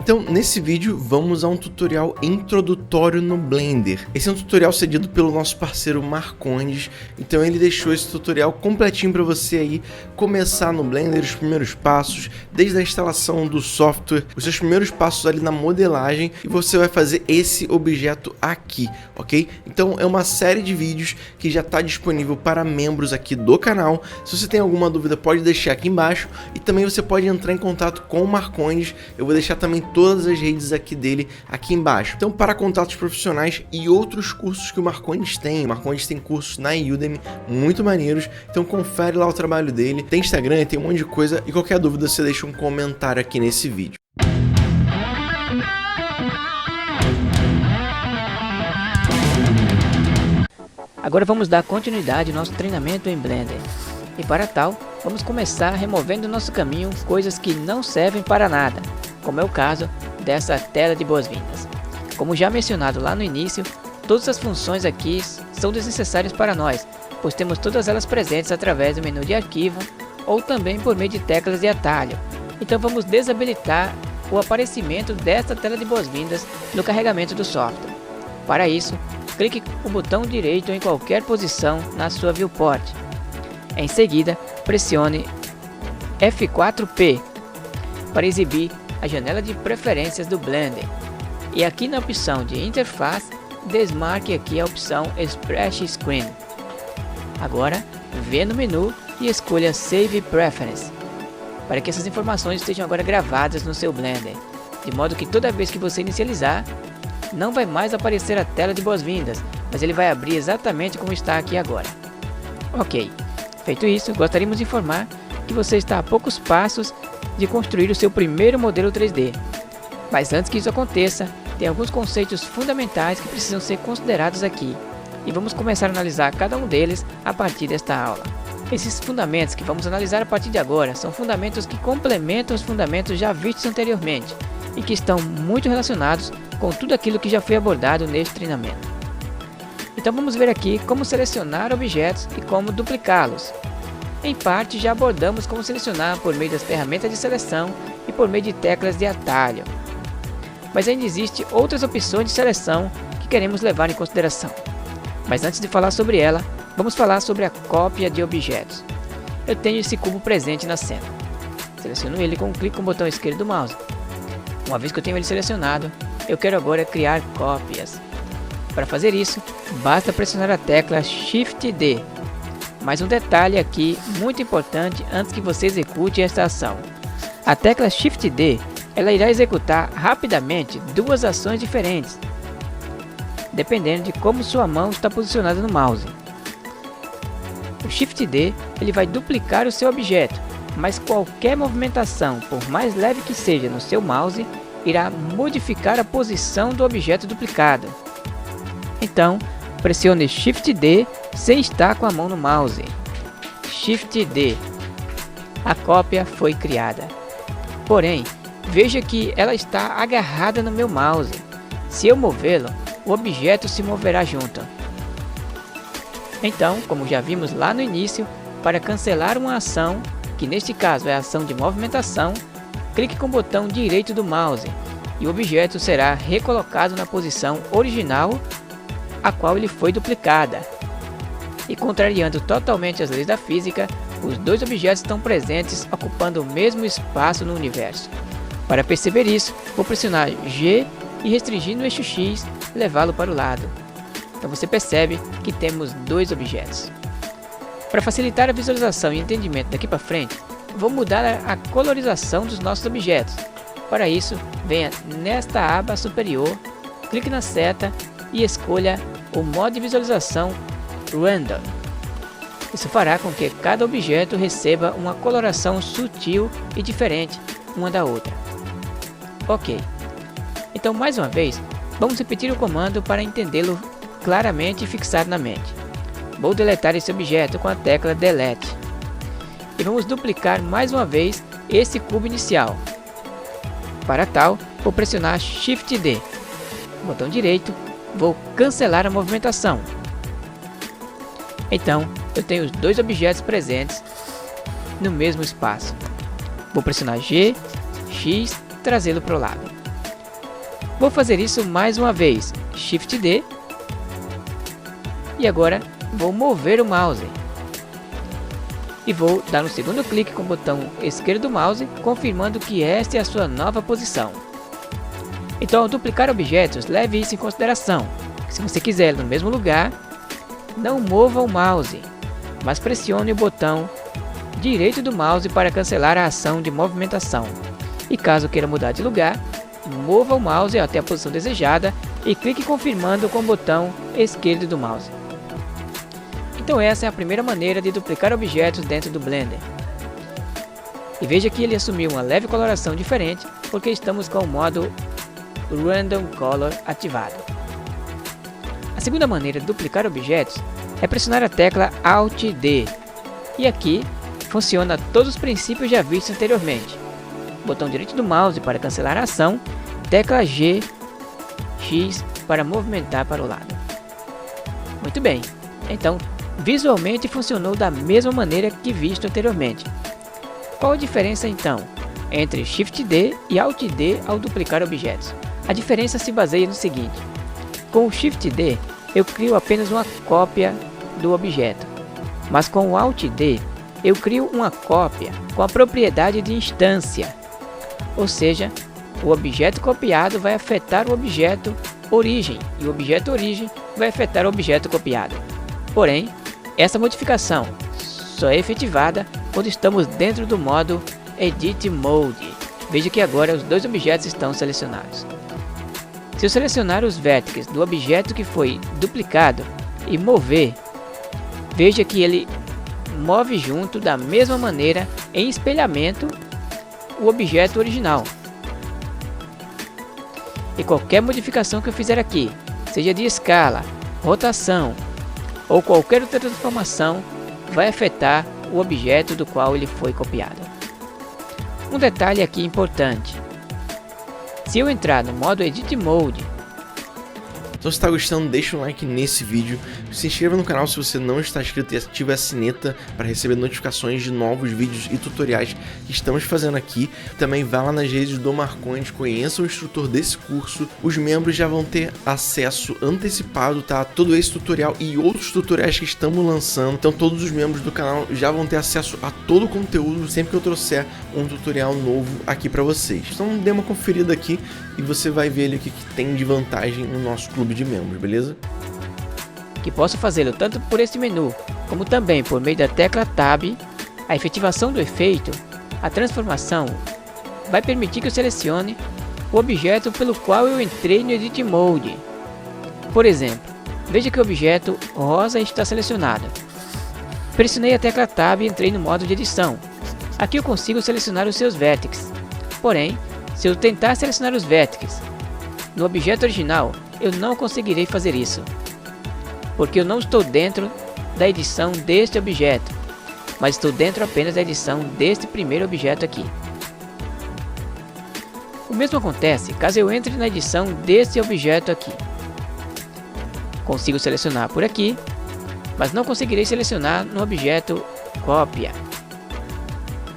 Então, nesse vídeo, vamos a um tutorial introdutório no Blender. Esse é um tutorial cedido pelo nosso parceiro Marcondes, então ele deixou esse tutorial completinho para você aí começar no Blender, os primeiros passos, desde a instalação do software, os seus primeiros passos ali na modelagem, e você vai fazer esse objeto aqui, ok? Então, é uma série de vídeos que já está disponível para membros aqui do canal. Se você tem alguma dúvida, pode deixar aqui embaixo, e também você pode entrar em contato com o Marcondes. Eu vou deixar também todas as redes aqui dele aqui embaixo. Então, para contatos profissionais e outros cursos que o Marcondes tem cursos na Udemy muito maneiros, então confere lá o trabalho dele. Tem Instagram, tem um monte de coisa, e qualquer dúvida você deixa um comentário aqui nesse vídeo. Agora vamos dar continuidade ao nosso treinamento em Blender. E para tal, vamos começar removendo do nosso caminho coisas que não servem para nada, como é o caso dessa tela de boas-vindas. Como já mencionado lá no início, todas as funções aqui são desnecessárias para nós, pois temos todas elas presentes através do menu de arquivo ou também por meio de teclas de atalho. Então vamos desabilitar o aparecimento desta tela de boas-vindas no carregamento do software. Para isso, clique com o botão direito em qualquer posição na sua viewport. Em seguida, pressione F4P para exibir a janela de preferências do Blender. E aqui na opção de interface, desmarque aqui a opção Splash Screen. Agora, vê no menu e escolha Save Preference, para que essas informações estejam agora gravadas no seu Blender, de modo que toda vez que você inicializar, não vai mais aparecer a tela de boas-vindas, mas ele vai abrir exatamente como está aqui agora. Ok, feito isso, gostaríamos de informar que você está a poucos passos de construir o seu primeiro modelo 3D. Mas antes que isso aconteça, tem alguns conceitos fundamentais que precisam ser considerados aqui, e vamos começar a analisar cada um deles a partir desta aula. Esses fundamentos que vamos analisar a partir de agora são fundamentos que complementam os fundamentos já vistos anteriormente, e que estão muito relacionados com tudo aquilo que já foi abordado neste treinamento. Então vamos ver aqui como selecionar objetos e como duplicá-los. Em parte já abordamos como selecionar por meio das ferramentas de seleção e por meio de teclas de atalho. Mas ainda existem outras opções de seleção que queremos levar em consideração. Mas antes de falar sobre ela, vamos falar sobre a cópia de objetos. Eu tenho esse cubo presente na cena. Seleciono ele com um clique com o botão esquerdo do mouse. Uma vez que eu tenho ele selecionado, eu quero agora criar cópias. Para fazer isso, basta pressionar a tecla Shift D. Mas um detalhe aqui muito importante antes que você execute esta ação. A tecla Shift D, ela irá executar rapidamente duas ações diferentes, dependendo de como sua mão está posicionada no mouse. O Shift D, ele vai duplicar o seu objeto, mas qualquer movimentação, por mais leve que seja no seu mouse, irá modificar a posição do objeto duplicado. Então, pressione Shift D sem estar com a mão no mouse. Shift D. A cópia foi criada. Porém, veja que ela está agarrada no meu mouse. Se eu movê-lo, o objeto se moverá junto. Então, como já vimos lá no início, para cancelar uma ação, que neste caso é a ação de movimentação, clique com o botão direito do mouse e o objeto será recolocado na posição original a qual ele foi duplicada. E contrariando totalmente as leis da física, os dois objetos estão presentes ocupando o mesmo espaço no universo. Para perceber isso, vou pressionar G e restringindo o eixo X, levá-lo para o lado. Então você percebe que temos dois objetos. Para facilitar a visualização e entendimento daqui para frente, vou mudar a colorização dos nossos objetos. Para isso, venha nesta aba superior, clique na seta e escolha o modo de visualização Random. Isso fará com que cada objeto receba uma coloração sutil e diferente uma da outra. Ok. Então, mais uma vez, vamos repetir o comando para entendê-lo claramente e fixar na mente. Vou deletar esse objeto com a tecla Delete. E vamos duplicar mais uma vez esse cubo inicial. Para tal, vou pressionar Shift D. Botão direito, vou cancelar a movimentação. Então, eu tenho os dois objetos presentes no mesmo espaço. Vou pressionar G, X, trazê-lo para o lado. Vou fazer isso mais uma vez, Shift D, e agora vou mover o mouse. E vou dar um segundo clique com o botão esquerdo do mouse, confirmando que esta é a sua nova posição. Então, ao duplicar objetos, leve isso em consideração. Se você quiser no mesmo lugar, não mova o mouse, mas pressione o botão direito do mouse para cancelar a ação de movimentação. E caso queira mudar de lugar, mova o mouse até a posição desejada e clique confirmando com o botão esquerdo do mouse. Então essa é a primeira maneira de duplicar objetos dentro do Blender. E veja que ele assumiu uma leve coloração diferente porque estamos com o modo Random Color ativado. A segunda maneira de duplicar objetos é pressionar a tecla Alt D. E aqui funciona todos os princípios já vistos anteriormente. Botão direito do mouse para cancelar a ação, tecla G, X para movimentar para o lado. Muito bem, então visualmente funcionou da mesma maneira que visto anteriormente. Qual a diferença então entre Shift D e Alt D ao duplicar objetos? A diferença se baseia no seguinte: com o Shift D eu crio apenas uma cópia do objeto, mas com o Alt D eu crio uma cópia com a propriedade de instância, ou seja, o objeto copiado vai afetar o objeto origem e o objeto origem vai afetar o objeto copiado. Porém, essa modificação só é efetivada quando estamos dentro do modo Edit Mode. Veja que agora os dois objetos estão selecionados. Se eu selecionar os vértices do objeto que foi duplicado e mover, veja que ele move junto da mesma maneira em espelhamento o objeto original. E qualquer modificação que eu fizer aqui, seja de escala, rotação ou qualquer outra transformação, vai afetar o objeto do qual ele foi copiado. Um detalhe aqui importante: se eu entrar no modo Edit Mode. Então se está gostando, deixa um like nesse vídeo, se inscreva no canal se você não está inscrito e ative a sineta para receber notificações de novos vídeos e tutoriais que estamos fazendo aqui. Também vá lá nas redes do Marcondes, conheça o instrutor desse curso. Os membros já vão ter acesso antecipado, tá, a todo esse tutorial e outros tutoriais que estamos lançando. Então todos os membros do canal já vão ter acesso a todo o conteúdo sempre que eu trouxer um tutorial novo aqui para vocês. Então dê uma conferida aqui e você vai ver ali o que tem de vantagem no nosso clube de membros, beleza? Que posso fazê-lo tanto por este menu, como também por meio da tecla Tab. A efetivação do efeito, a transformação, vai permitir que eu selecione o objeto pelo qual eu entrei no Edit Mode. Por exemplo, veja que o objeto rosa está selecionado. Pressionei a tecla Tab e entrei no modo de edição. Aqui eu consigo selecionar os seus vértices. Porém, se eu tentar selecionar os vértices no objeto original, eu não conseguirei fazer isso, porque eu não estou dentro da edição deste objeto, mas estou dentro apenas da edição deste primeiro objeto aqui. O mesmo acontece caso eu entre na edição deste objeto aqui. Consigo selecionar por aqui, mas não conseguirei selecionar no objeto cópia.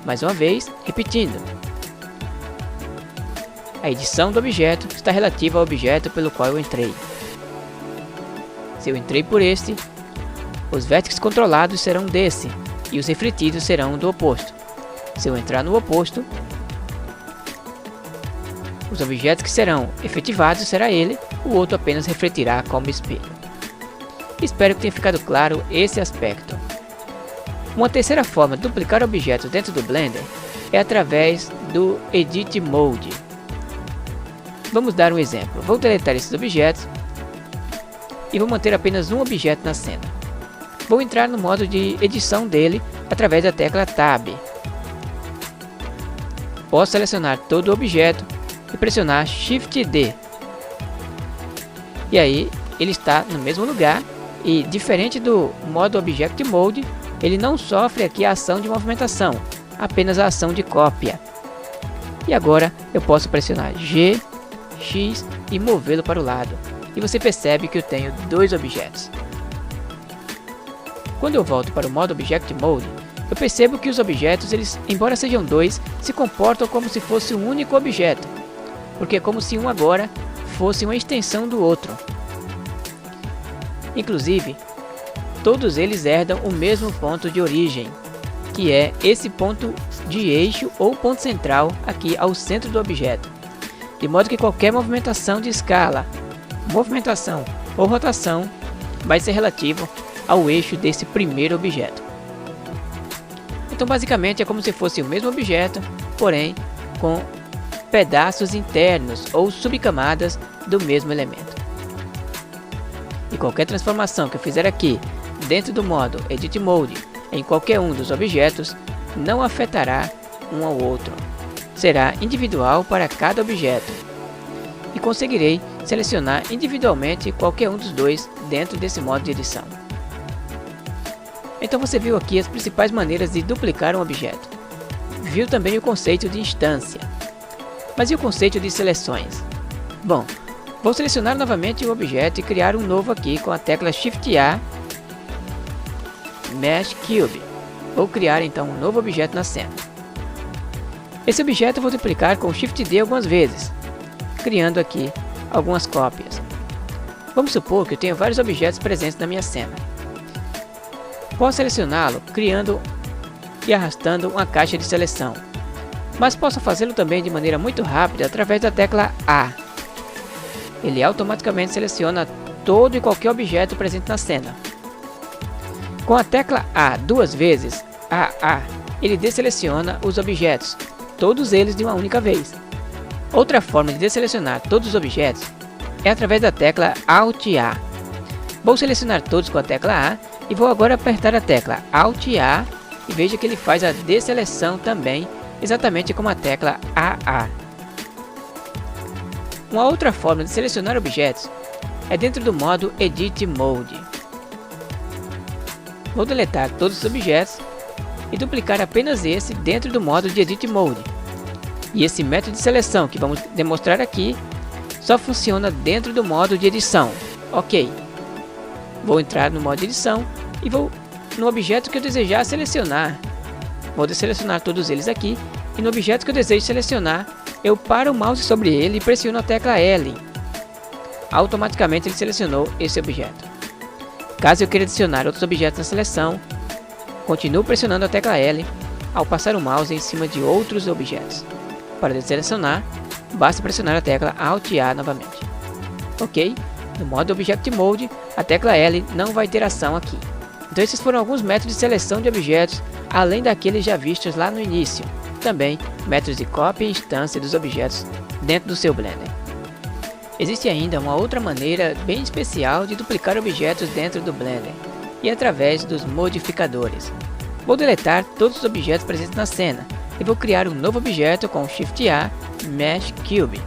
Mais uma vez, repetindo. A edição do objeto está relativa ao objeto pelo qual eu entrei. Se eu entrei por este, os vértices controlados serão desse e os refletidos serão do oposto. Se eu entrar no oposto, os objetos que serão efetivados será ele, o outro apenas refletirá como espelho. Espero que tenha ficado claro esse aspecto. Uma terceira forma de duplicar objetos dentro do Blender é através do Edit Mode. Vamos dar um exemplo. Vou deletar esses objetos e vou manter apenas um objeto na cena. Vou entrar no modo de edição dele através da tecla Tab. Posso selecionar todo o objeto e pressionar Shift D. E aí ele está no mesmo lugar e, diferente do modo Object Mode, ele não sofre aqui a ação de movimentação, apenas a ação de cópia. E agora eu posso pressionar G, X e movê-lo para o lado. E você percebe que eu tenho dois objetos. Quando eu volto para o modo Object Mode, eu percebo que os objetos, embora sejam dois, se comportam como se fosse um único objeto, porque é como se um agora fosse uma extensão do outro. Inclusive, todos eles herdam o mesmo ponto de origem, que é esse ponto de eixo ou ponto central aqui ao centro do objeto, de modo que qualquer movimentação de escala, movimentação ou rotação vai ser relativo ao eixo desse primeiro objeto. Então basicamente é como se fosse o mesmo objeto, porém com pedaços internos ou subcamadas do mesmo elemento. E qualquer transformação que eu fizer aqui dentro do modo Edit Mode em qualquer um dos objetos não afetará um ao outro. Será individual para cada objeto e conseguirei selecionar individualmente qualquer um dos dois dentro desse modo de edição. Então você viu aqui as principais maneiras de duplicar um objeto. Viu também o conceito de instância. Mas e o conceito de seleções? Bom, vou selecionar novamente o objeto e criar um novo aqui com a tecla Shift A, Mesh Cube. Vou criar então um novo objeto na cena. Esse objeto eu vou duplicar com Shift D algumas vezes, criando aqui algumas cópias. Vamos supor que eu tenho vários objetos presentes na minha cena. Posso selecioná-lo criando e arrastando uma caixa de seleção, mas posso fazê-lo também de maneira muito rápida através da tecla A. Ele automaticamente seleciona todo e qualquer objeto presente na cena. Com a tecla A duas vezes, AA, ele deseleciona os objetos, todos eles de uma única vez. Outra forma de desselecionar todos os objetos é através da tecla Alt A. Vou selecionar todos com a tecla A e vou agora apertar a tecla Alt A e veja que ele faz a desseleção também, exatamente como a tecla AA. Uma outra forma de selecionar objetos é dentro do modo Edit Mode. Vou deletar todos os objetos e duplicar apenas esse dentro do modo de Edit Mode. E esse método de seleção que vamos demonstrar aqui só funciona dentro do modo de edição. Ok. Vou entrar no modo de edição e vou no objeto que eu desejar selecionar. Vou desselecionar todos eles aqui e no objeto que eu desejo selecionar, eu paro o mouse sobre ele e pressiono a tecla L. Automaticamente ele selecionou esse objeto. Caso eu queira adicionar outros objetos na seleção, continuo pressionando a tecla L ao passar o mouse em cima de outros objetos. Para desselecionar, basta pressionar a tecla Alt A novamente. Ok? No modo Object Mode, a tecla L não vai ter ação aqui. Então esses foram alguns métodos de seleção de objetos, além daqueles já vistos lá no início. Também métodos de cópia e instância dos objetos dentro do seu Blender. Existe ainda uma outra maneira bem especial de duplicar objetos dentro do Blender, e através dos modificadores. Vou deletar todos os objetos presentes na cena e vou criar um novo objeto com Shift A, Mesh Cube.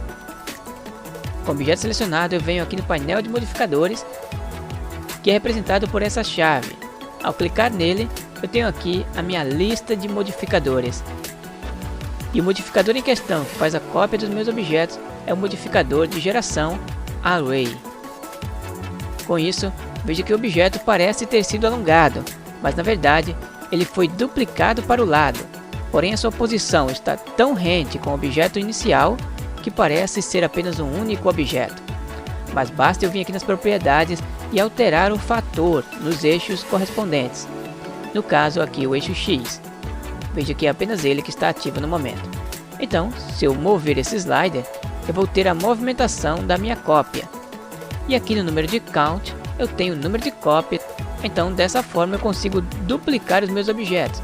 Com o objeto selecionado, eu venho aqui no painel de modificadores, que é representado por essa chave. Ao clicar nele, eu tenho aqui a minha lista de modificadores. E o modificador em questão, que faz a cópia dos meus objetos, é o modificador de geração Array. Com isso, veja que o objeto parece ter sido alongado, mas na verdade ele foi duplicado para o lado. Porém a sua posição está tão rente com o objeto inicial que parece ser apenas um único objeto. Mas basta eu vir aqui nas propriedades e alterar o fator nos eixos correspondentes. No caso aqui o eixo X. Veja que é apenas ele que está ativo no momento. Então, se eu mover esse slider, eu vou ter a movimentação da minha cópia. E aqui no número de count, eu tenho o número de cópia. Então, dessa forma eu consigo duplicar os meus objetos.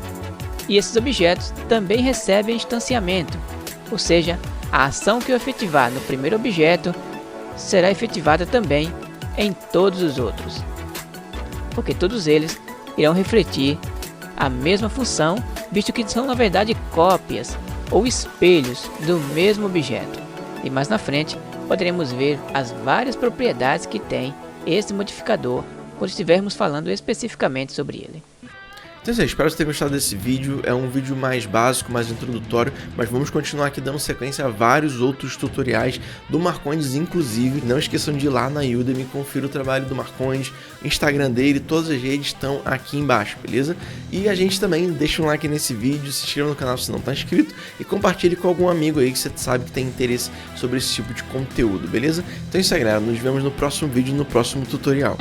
E esses objetos também recebem instanciamento. Ou seja, a ação que eu efetivar no primeiro objeto será efetivada também em todos os outros. Porque todos eles irão refletir a mesma função, visto que são na verdade cópias ou espelhos do mesmo objeto. E mais na frente poderemos ver as várias propriedades que tem esse modificador quando estivermos falando especificamente sobre ele. Então é isso aí, espero que você tenha gostado desse vídeo. É um vídeo mais básico, mais introdutório, mas vamos continuar aqui dando sequência a vários outros tutoriais do Marcondes, inclusive. Não esqueçam de ir lá na Udemy, confira o trabalho do Marcondes, Instagram dele, todas as redes estão aqui embaixo, beleza? E a gente também deixa um like nesse vídeo, se inscreva no canal se não está inscrito e compartilhe com algum amigo aí que você sabe que tem interesse sobre esse tipo de conteúdo, beleza? Então é isso aí, galera, nos vemos no próximo vídeo, no próximo tutorial.